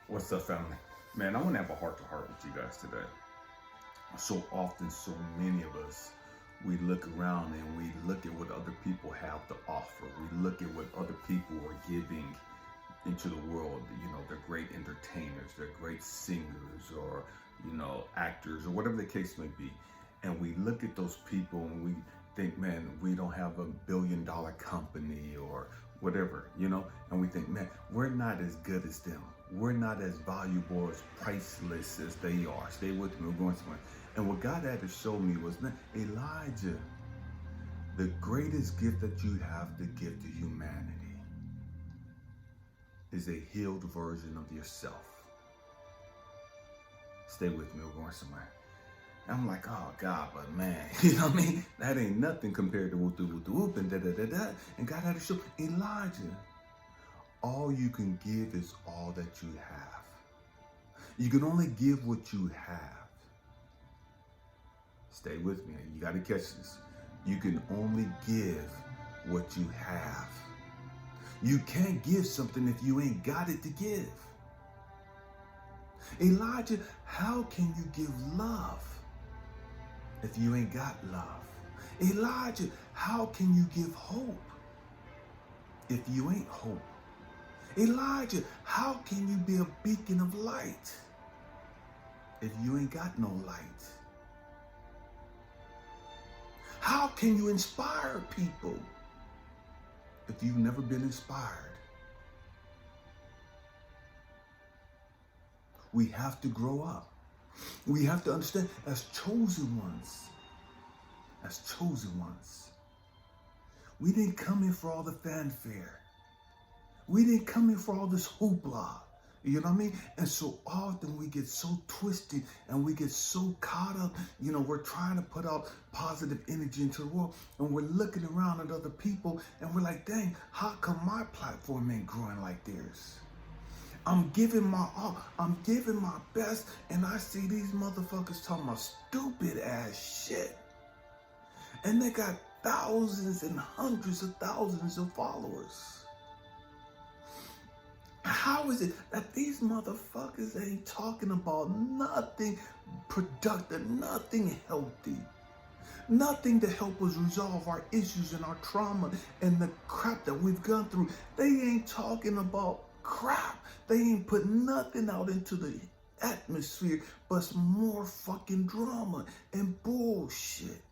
What's up, family? Man, I want to have a heart to heart with you guys today. So often, so many of us, we look around and we look at what other people have to offer. We look at what other people are giving into the world. You know, they're great entertainers, they're great singers, or, actors, or whatever the case may be. And we look at those people and we think, man, we don't have $1 billion company or whatever, and we think, man, we're not as good as them. We're not as valuable, as priceless as they are. Stay with me, we're going somewhere. And what God had to show me was, man, Elijah, the greatest gift that you have to give to humanity is a healed version of yourself. Stay with me, we're going somewhere. And I'm like, oh God, but man, you know what I mean? That ain't nothing compared to whoop and da. And God had to show Elijah, all you can give is all that you have. You can only give what you have. Stay with me, you gotta catch this. You can only give what you have. You can't give something if you ain't got it to give. Elijah, how can you give love if you ain't got love? Elijah, how can you give hope if you ain't hope? Elijah, how can you be a beacon of light if you ain't got no light? How can you inspire people if you've never been inspired? We have to grow up. We have to understand, as chosen ones, we didn't come in for all the fanfare. We didn't come in for all this hoopla. You know what I mean? And so often we get so twisted and we get so caught up. We're trying to put out positive energy into the world, and we're looking around at other people and we're like, dang, how come my platform ain't growing like theirs? I'm giving my all, I'm giving my best, and I see these motherfuckers talking about stupid ass shit. And they got thousands and hundreds of thousands of followers. How is it that these motherfuckers ain't talking about nothing productive, nothing healthy, nothing to help us resolve our issues and our trauma and the crap that we've gone through? They ain't talking about crap. They ain't put nothing out into the atmosphere but more fucking drama and bullshit.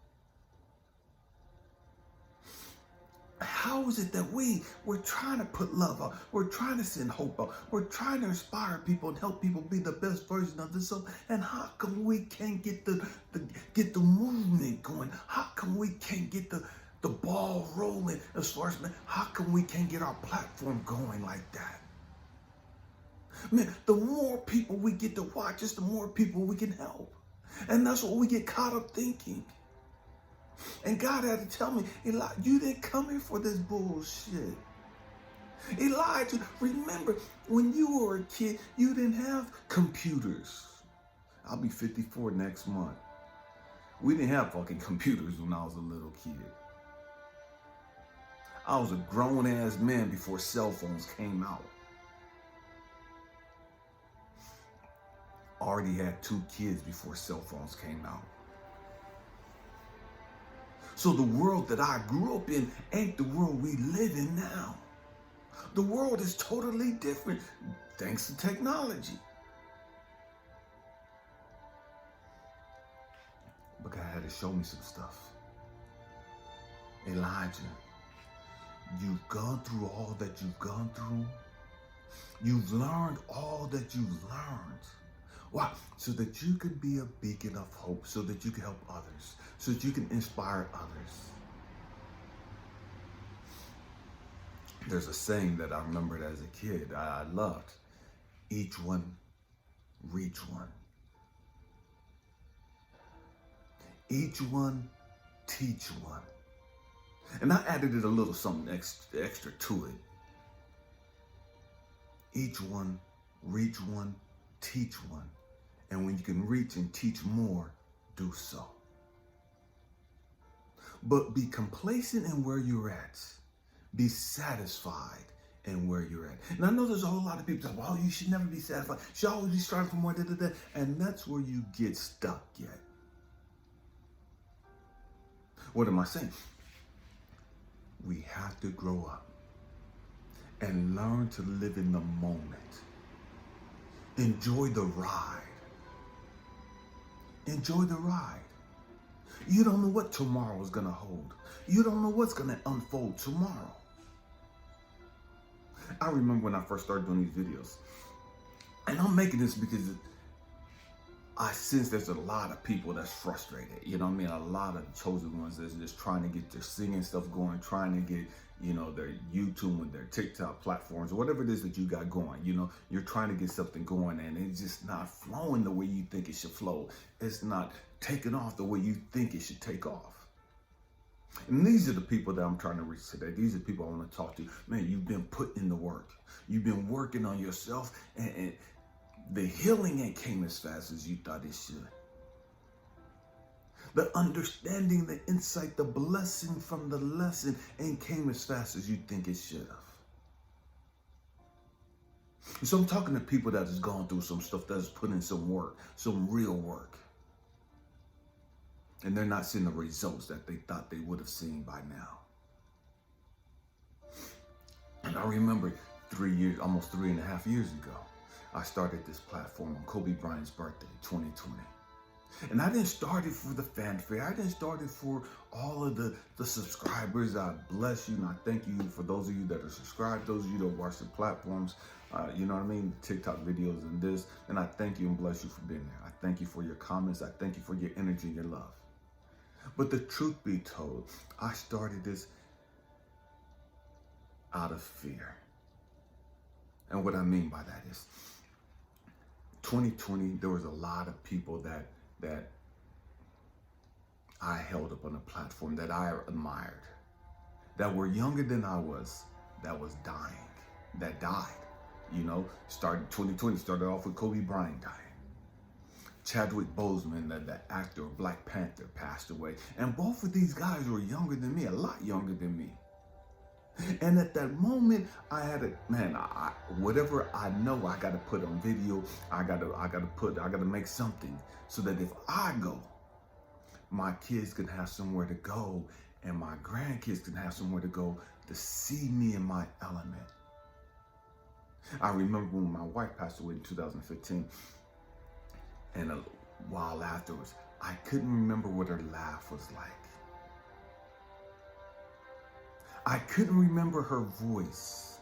How is it that we're trying to put love out, we're trying to send hope out, we're trying to inspire people and help people be the best version of themselves, and how come we can't get the movement going? How come we can't get the ball rolling as far as, man, how come we can't get our platform going like that? Man, the more people we get to watch us, the more people we can help. And that's what we get caught up thinking. And God had to tell me, Elijah, you didn't come here for this bullshit. Elijah, remember, when you were a kid, you didn't have computers. I'll be 54 next month. We didn't have fucking computers when I was a little kid. I was a grown-ass man before cell phones came out. Already had 2 kids before cell phones came out. So the world that I grew up in ain't the world we live in now. The world is totally different thanks to technology. But God had to show me some stuff. Elijah, you've gone through all that you've gone through. You've learned all that you've learned. Why? So that you can be a beacon of hope, so that you can help others, so that you can inspire others. There's a saying that I remembered as a kid I loved. Each one, reach one. Each one, teach one. And I added it a little something extra to it. Each one, reach one, teach one. And when you can reach and teach more, do so. But be complacent in where you're at. Be satisfied and where you're at. And I know there's a whole lot of people say, well, you should never be satisfied. You should always be striving for more, da, da, da. And that's where you get stuck yet. What am I saying? We have to grow up and learn to live in the moment. Enjoy the ride. Enjoy the ride. You don't know what tomorrow is going to hold. You don't know what's going to unfold tomorrow. I remember when I first started doing these videos, and I'm making this because I sense there's a lot of people that's frustrated. You know what I mean? A lot of chosen ones that's just trying to get their singing stuff going, trying to get, their YouTube and their TikTok platforms, or whatever it is that you got going. You're trying to get something going and it's just not flowing the way you think it should flow. It's not taking off the way you think it should take off. And these are the people that I'm trying to reach today. These are the people I want to talk to. Man, you've been putting in the work. You've been working on yourself, and the healing ain't came as fast as you thought it should. The understanding, the insight, the blessing from the lesson ain't came as fast as you think it should have. So I'm talking to people that has gone through some stuff, that has put in some work, some real work. And they're not seeing the results that they thought they would have seen by now. And I remember almost 3.5 years ago, I started this platform on Kobe Bryant's birthday, 2020. And I didn't start it for the fanfare. I didn't start it for all of the subscribers. I bless you, and I thank you for those of you that are subscribed, those of you that watch the platforms, you know what I mean, TikTok videos and this. And I thank you and bless you for being there. I thank you for your comments. I thank you for your energy and your love. But the truth be told, I started this out of fear. And what I mean by that is, 2020, there was a lot of people that I held up on a platform that I admired, that were younger than I was, that was dying, that died. 2020 started off with Kobe Bryant dying. Chadwick Boseman, the actor of Black Panther, passed away. And both of these guys were younger than me, a lot younger than me. And at that moment, I had whatever I know, I got to put on video. I got to make something so that if I go, my kids can have somewhere to go, and my grandkids can have somewhere to go to see me in my element. I remember when my wife passed away in 2015, and a while afterwards, I couldn't remember what her laugh was like. I couldn't remember her voice.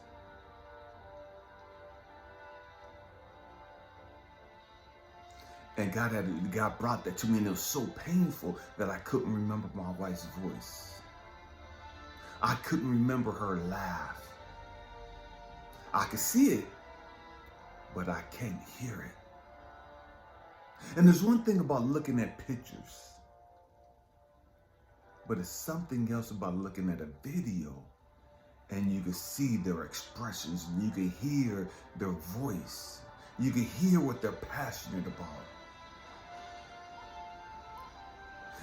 And God brought that to me, and it was so painful that I couldn't remember my wife's voice. I couldn't remember her laugh. I could see it, but I can't hear it. And there's one thing about looking at pictures, but it's something else about looking at a video and you can see their expressions and you can hear their voice. You can hear what they're passionate about.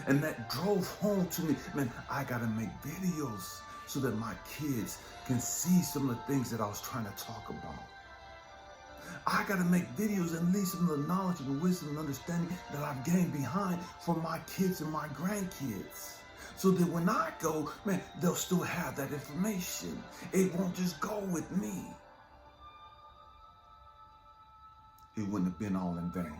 And that drove home to me, man, I gotta make videos so that my kids can see some of the things that I was trying to talk about. I got to make videos and leave some of the knowledge and wisdom and understanding that I've gained behind for my kids and my grandkids. So that when I go, man, they'll still have that information. It won't just go with me. It wouldn't have been all in vain.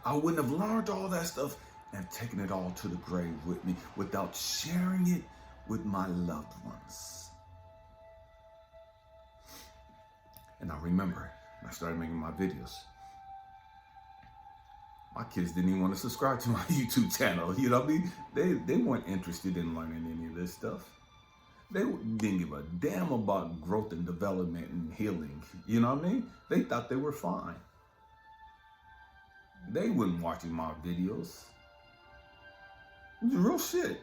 I wouldn't have learned all that stuff and taken it all to the grave with me without sharing it with my loved ones. And I remember, I started making my videos. My kids didn't even want to subscribe to my YouTube channel. You know what I mean? They weren't interested in learning any of this stuff. They didn't give a damn about growth and development and healing. You know what I mean? They thought they were fine. They weren't watching my videos. It was real shit.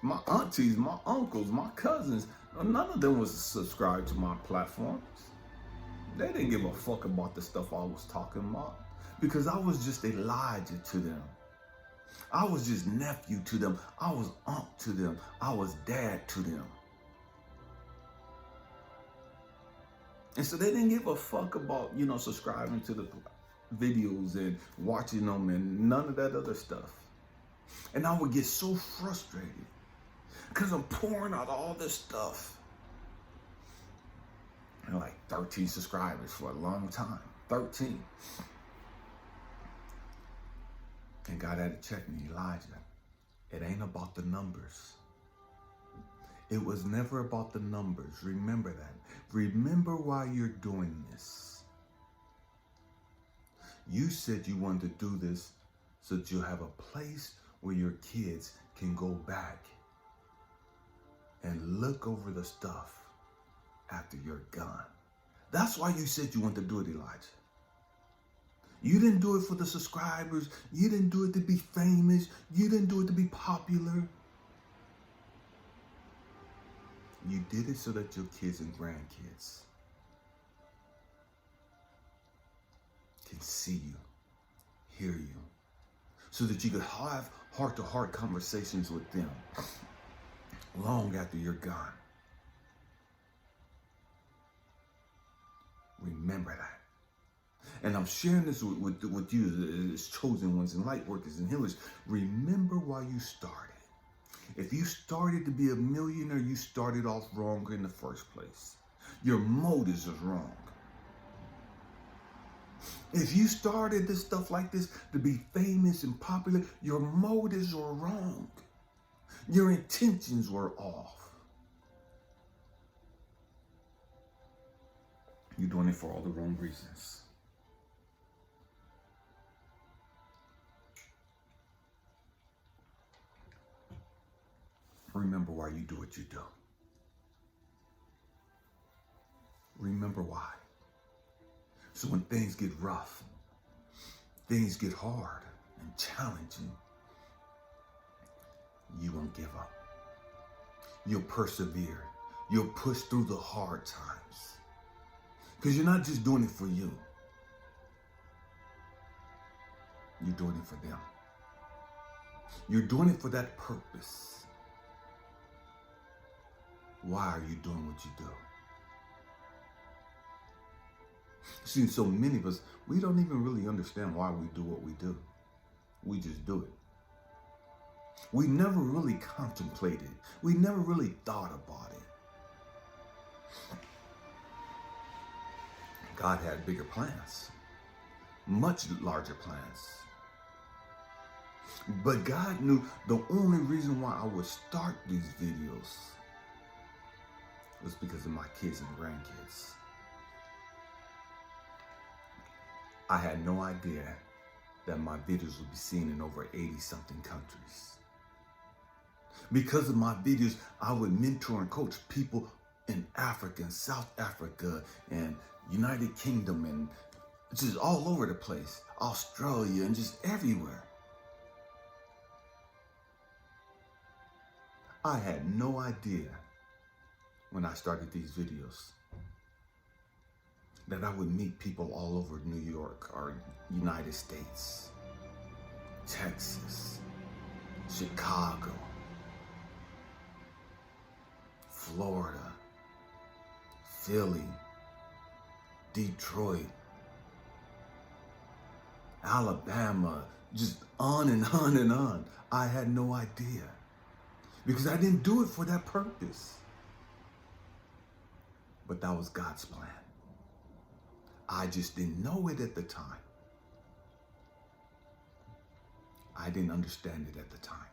My aunties, my uncles, my cousins, none of them was subscribed to my platforms. They didn't give a fuck about the stuff I was talking about because I was just Elijah to them. I was just nephew to them. I was uncle to them. I was dad to them. And so they didn't give a fuck about, subscribing to the videos and watching them and none of that other stuff. And I would get so frustrated because I'm pouring out all this stuff. And like 13 subscribers for a long time. 13. And God had to check me, Elijah. It ain't about the numbers. It was never about the numbers. Remember that. Remember why you're doing this. You said you wanted to do this so that you'll have a place where your kids can go back and look over the stuff after you're gone. That's why you said you wanted to do it, Elijah. You didn't do it for the subscribers. You didn't do it to be famous. You didn't do it to be popular. You did it so that your kids and grandkids can see you, hear you, so that you could have heart-to-heart conversations with them long after you're gone. Remember that. And I'm sharing this with you as chosen ones and light workers and healers. Remember why you started. If you started to be a millionaire, you started off wrong in the first place. Your motives are wrong. If you started this stuff like this to be famous and popular, your motives were wrong. Your intentions were off. You're doing it for all the wrong reasons. Remember why you do what you do. Remember why. So when things get rough, things get hard and challenging, you won't give up. You'll persevere. You'll push through the hard times. Because you're not just doing it for you. You're doing it for them. You're doing it for that purpose. Why are you doing what you do? See, so many of us, we don't even really understand why we do what we do. We just do it. We never really contemplated. We never really thought about it. God had bigger plans, much larger plans. But God knew the only reason why I would start these videos was because of my kids and grandkids. I had no idea that my videos would be seen in over 80-something countries. Because of my videos, I would mentor and coach people in Africa and South Africa and United Kingdom and just all over the place, Australia and just everywhere. I had no idea when I started these videos that I would meet people all over New York or United States, Texas, Chicago, Florida, Philly, Detroit, Alabama, just on and on and on. I had no idea because I didn't do it for that purpose. But that was God's plan. I just didn't know it at the time. I didn't understand it at the time.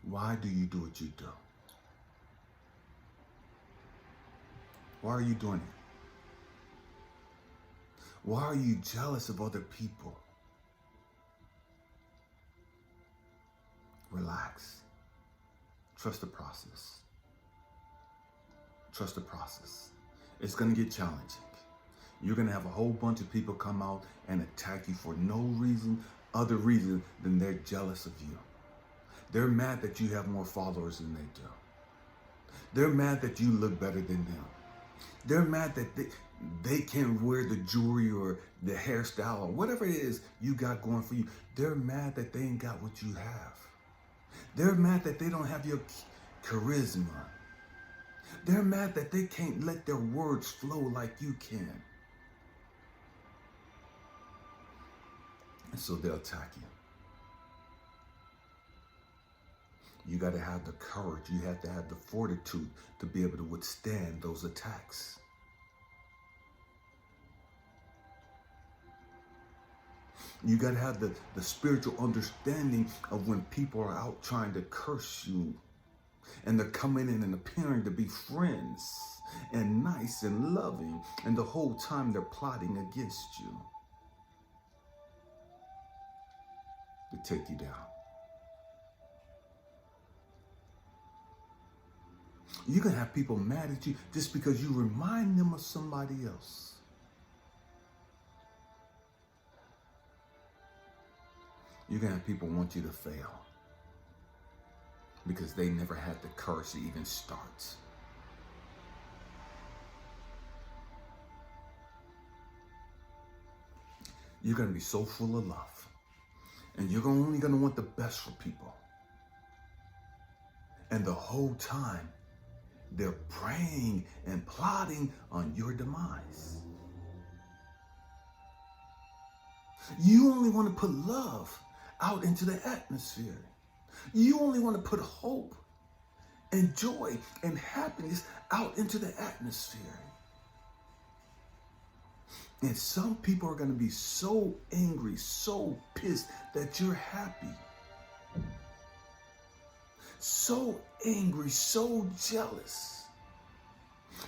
Why do you do what you do? Why are you doing it? Why are you jealous of other people? Relax. Trust the process. Trust the process. It's going to get challenging. You're going to have a whole bunch of people come out and attack you for no reason, other reason than they're jealous of you. They're mad that you have more followers than they do. They're mad that you look better than them. They're mad that they can't wear the jewelry or the hairstyle or whatever it is you got going for you. They're mad that they ain't got what you have. They're mad that they don't have your charisma. They're mad that they can't let their words flow like you can. And so they'll attack you. You got to have the courage. You have to have the fortitude to be able to withstand those attacks. You got to have the spiritual understanding of when people are out trying to curse you and they're coming in and appearing to be friends and nice and loving, and the whole time they're plotting against you to take you down. You can have people mad at you just because you remind them of somebody else. You can have people want you to fail because they never had the courage to even start. You're going to be so full of love, and you're only going to want the best for people. And the whole time, they're praying and plotting on your demise. You only want to put love out into the atmosphere. You only want to put hope and joy and happiness out into the atmosphere. And some people are going to be so angry, so pissed that you're happy. So angry, so jealous.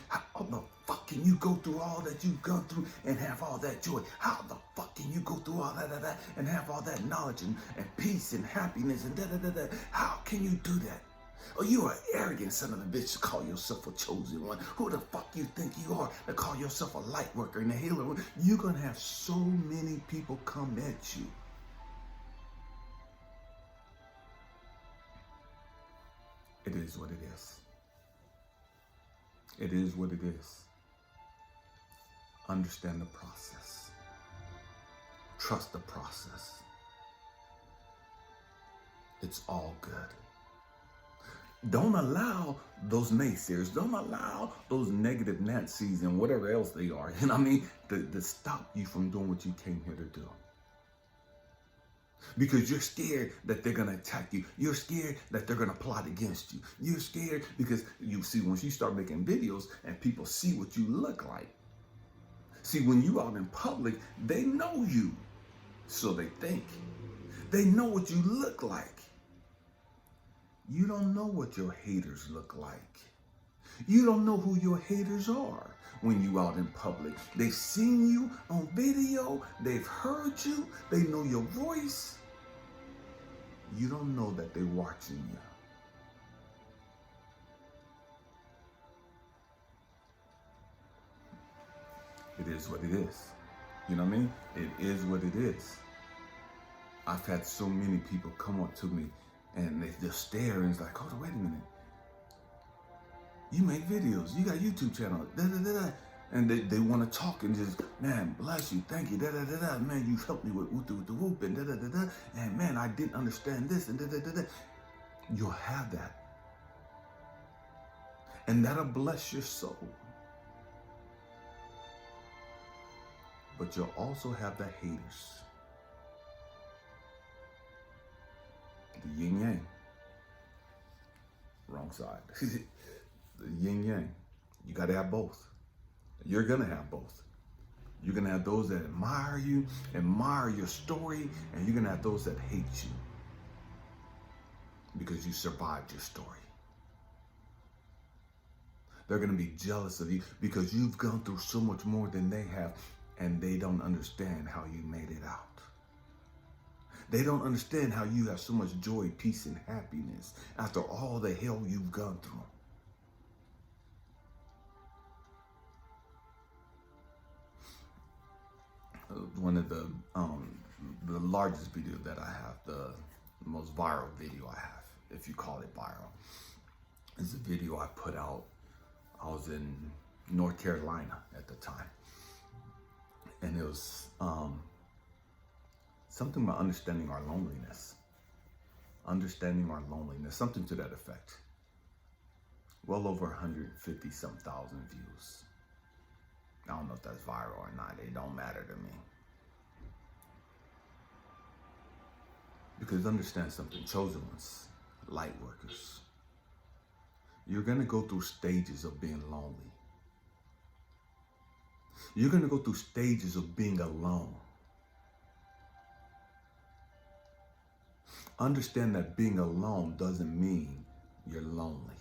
How the fuck can you go through all that you've gone through and have all that joy? How the fuck can you go through all that and have all that knowledge and peace and happiness and da-da-da-da? How can you do that? Oh, you are arrogant son of a bitch to call yourself a chosen one. Who the fuck you think you are to call yourself a light worker and a healer? You're going to have so many people come at you. It is what it is. It is what it is. Understand the process. Trust the process. It's all good. Don't allow those naysayers, don't allow those negative Nancy's and whatever else they are, you know what I mean, to stop you from doing what you came here to do. Because you're scared that they're going to attack you. You're scared that they're going to plot against you. You're scared because you see, once you start making videos and people see what you look like. See, when you out in public, they know you. So they think. They know what you look like. You don't know what your haters look like. You don't know who your haters are when you out in public. They've seen you on video. They've heard you. They know your voice. You don't know that they're watching you. It is what it is. You know what I mean? It is what it is. I've had so many people come up to me and they just stare and it's like, oh, wait a minute. You make videos. You got a YouTube channel. Da-da-da-da. And they want to talk and just, man, bless you, thank you, da-da-da-da. Man, you helped me with the whoop and da-da-da-da. And man, I didn't understand this and da-da-da-da. You'll have that. And that'll bless your soul. But you'll also have the haters. The yin yang. Wrong side. The yin yang. You got to have both. You're going to have both. You're going to have those that admire you, admire your story, and you're going to have those that hate you because you survived your story. They're going to be jealous of you because you've gone through so much more than they have, and they don't understand how you made it out. They don't understand how you have so much joy, peace, and happiness after all the hell you've gone through. One of the largest video that I have, the most viral video I have, if you call it viral, is a video I put out. I was in North Carolina at the time, and it was something about understanding our loneliness, something to that effect. Well over 150 some thousand views. I don't know if that's viral or not. It don't matter to me. Because understand something, chosen ones, light workers, you're going to go through stages of being lonely. You're going to go through stages of being alone. Understand that being alone doesn't mean you're lonely.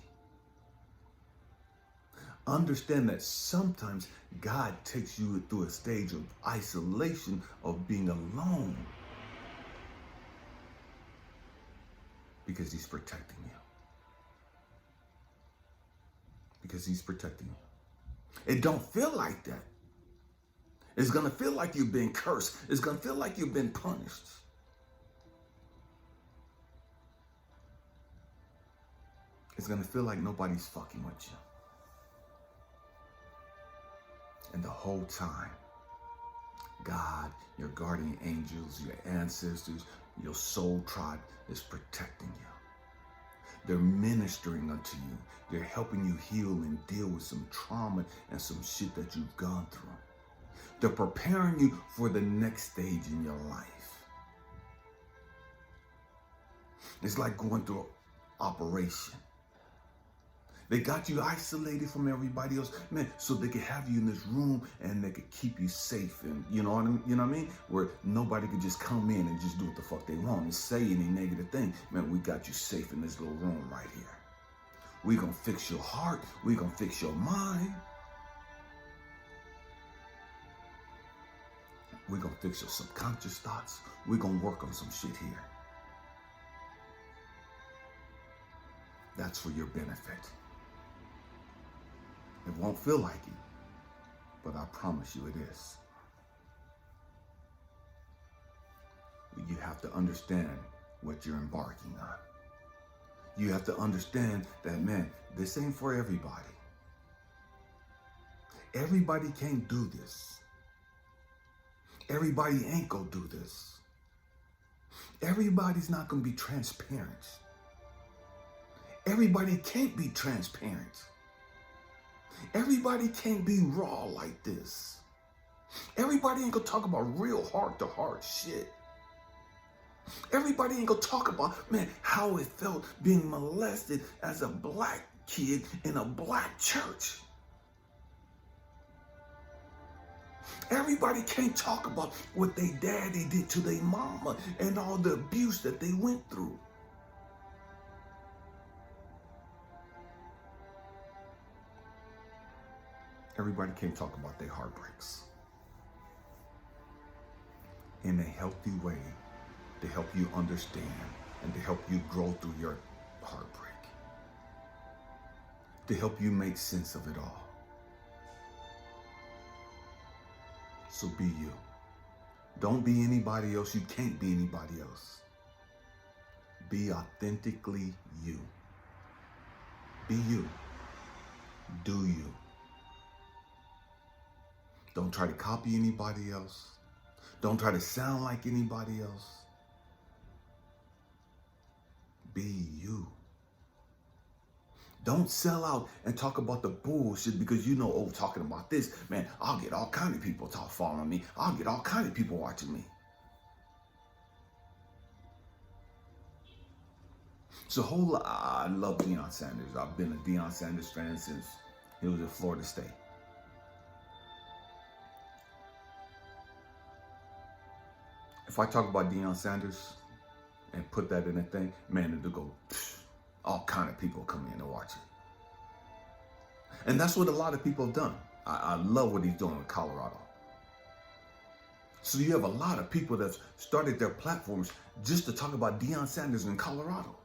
Understand that sometimes God takes you through a stage of isolation, of being alone, because he's protecting you. Because he's protecting you. It don't feel like that. It's going to feel like you've been cursed. It's going to feel like you've been punished. It's going to feel like nobody's fucking with you. And the whole time, God, your guardian angels, your ancestors, your soul tribe is protecting you. They're ministering unto you. They're helping you heal and deal with some trauma and some shit that you've gone through. They're preparing you for the next stage in your life. It's like going through an operation. They got you isolated from everybody else, man, so they could have you in this room and they could keep you safe, and you know what I mean? Where nobody could just come in and just do what the fuck they want and say any negative thing. Man, we got you safe in this little room right here. We gonna fix your heart. We gonna fix your mind. We gonna fix your subconscious thoughts. We gonna work on some shit here. That's for your benefit. It won't feel like it, but I promise you it is. You have to understand what you're embarking on. You have to understand that, man, this ain't for everybody. Everybody can't do this. Everybody ain't gonna do this. Everybody's not gonna be transparent. Everybody can't be transparent. Everybody can't be raw like this. Everybody ain't gonna talk about real heart-to-heart shit. Everybody ain't gonna talk about, man, how it felt being molested as a black kid in a black church. Everybody can't talk about what they daddy did to their mama and all the abuse that they went through. Everybody can't talk about their heartbreaks. In a healthy way, to help you understand and to help you grow through your heartbreak. To help you make sense of it all. So be you. Don't be anybody else. You can't be anybody else. Be authentically you. Be you. Do you. Don't try to copy anybody else. Don't try to sound like anybody else. Be you. Don't sell out and talk about the bullshit because you know, oh, talking about this, man, I'll get all kind of people following me. I'll get all kind of people watching me. So I love Deion Sanders. I've been a Deion Sanders fan since he was at Florida State. If I talk about Deion Sanders and put that in a thing, man, it'll go, all kind of people come in and watch it. And that's what a lot of people have done. I love what he's doing with Colorado. So you have a lot of people that started their platforms just to talk about Deion Sanders in Colorado,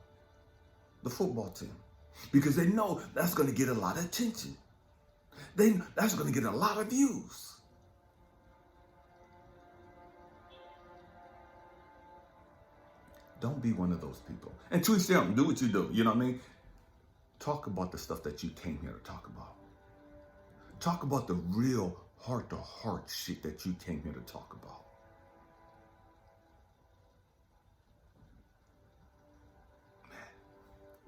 the football team, because they know that's going to get a lot of attention. That's going to get a lot of views. Don't be one of those people. And to each their own, do what you do. You know what I mean? Talk about the stuff that you came here to talk about. Talk about the real heart-to-heart shit that you came here to talk about. Man,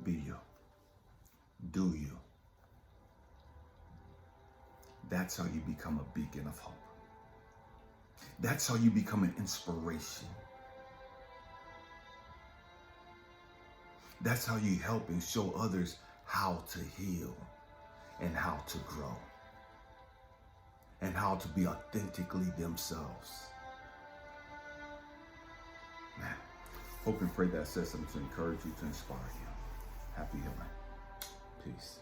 be you. Do you. That's how you become a beacon of hope. That's how you become an inspiration. That's how you help and show others how to heal and how to grow and how to be authentically themselves. Man, hope and pray that says something to encourage you, to inspire you. Happy healing. Peace.